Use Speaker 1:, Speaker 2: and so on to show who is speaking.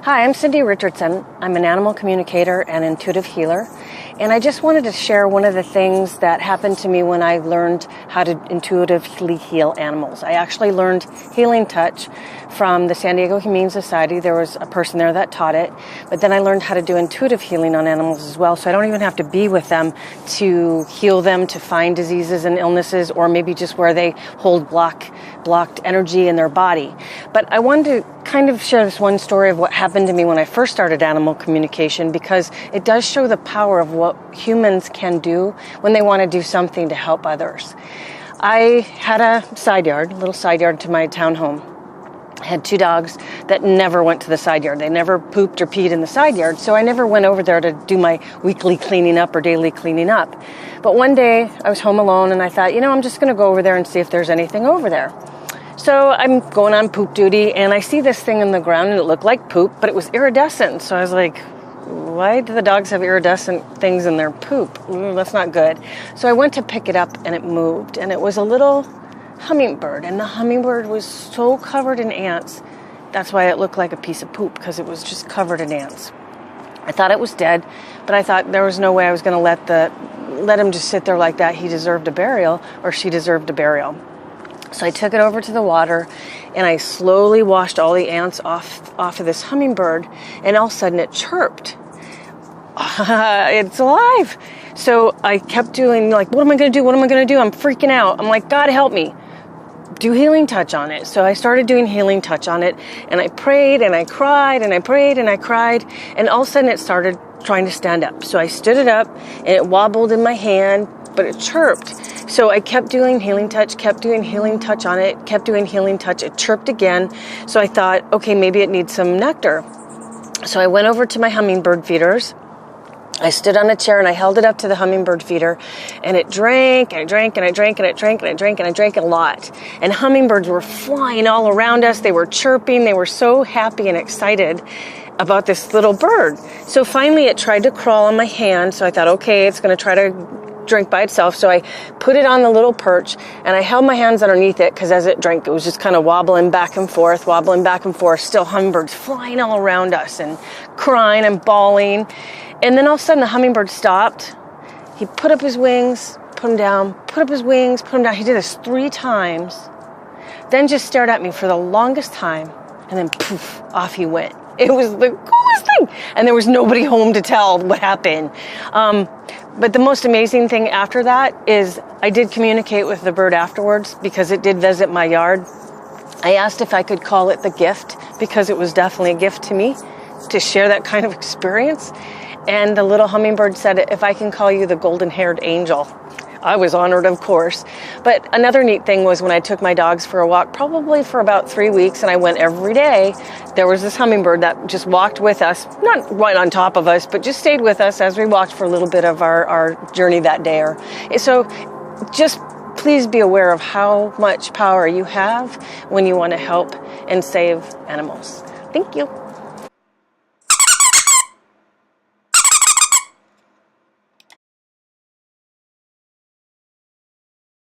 Speaker 1: Hi, I'm Cindy Richardson. I'm an animal communicator and intuitive healer. And I just wanted to share one of the things that happened to me when I learned how to intuitively heal animals. I actually learned healing touch from the San Diego Humane Society. There was a person there that taught it. But then I learned how to do intuitive healing on animals as well. So I don't even have to be with them to heal them, to find diseases and illnesses, or maybe just where they hold blocked energy in their body. But I wanted to kind of share this one story of what happened to me when I first started animal communication, because it does show the power of what humans can do when they want to do something to help others. I had a little side yard to my townhome. I had two dogs that never went to the side yard. They never pooped or peed in the side yard, so I never went over there to do my weekly cleaning up or daily cleaning up. But one day I was home alone and I thought, I'm just going to go over there and see if there's anything over there. So I'm going on poop duty and I see this thing in the ground and it looked like poop, but it was iridescent. So I was like, why do the dogs have iridescent things in their poop? That's not good. So I went to pick it up and it moved, and it was a little hummingbird, and the hummingbird was so covered in ants. That's why it looked like a piece of poop, because it was just covered in ants. I thought it was dead, but I thought there was no way I was going to let him just sit there like that. He deserved a burial, or she deserved a burial. So I took it over to the water and I slowly washed all the ants off of this hummingbird, and all of a sudden it chirped. It's alive. So I kept doing what am I going to do? What am I going to do? I'm freaking out. I'm like, God help me. Do healing touch on it. So I started doing healing touch on it, and I prayed and I cried and I prayed and I cried, and all of a sudden it started trying to stand up. So I stood it up and it wobbled in my hand, but it chirped. So I kept doing healing touch, kept doing healing touch on it, kept doing healing touch. It chirped again. So I thought, okay, maybe it needs some nectar. So I went over to my hummingbird feeders. I stood on a chair and I held it up to the hummingbird feeder, and it drank and it drank and it drank and it drank and it drank and it drank a lot. And hummingbirds were flying all around us. They were chirping. They were so happy and excited about this little bird. So finally it tried to crawl on my hand. So I thought, okay, it's going to try to drink by itself. So I put it on the little perch and I held my hands underneath it, because as it drank, it was just kind of wobbling back and forth, still hummingbirds flying all around us and crying and bawling. And then all of a sudden the hummingbird stopped. He put up his wings, put them down, put up his wings, put them down. He did this 3 times, then just stared at me for the longest time, and then poof, off he went. It was the coolest thing. And there was nobody home to tell what happened. But the most amazing thing after that is I did communicate with the bird afterwards, because it did visit my yard. I asked if I could call it the gift, because it was definitely a gift to me to share that kind of experience. And the little hummingbird said, if I can call you the golden-haired angel. I was honored, of course. But another neat thing was when I took my dogs for a walk, probably for about 3 weeks, and I went every day, there was this hummingbird that just walked with us, not right on top of us, but just stayed with us as we walked for a little bit of our journey that day. So just please be aware of how much power you have when you want to help and save animals. Thank you.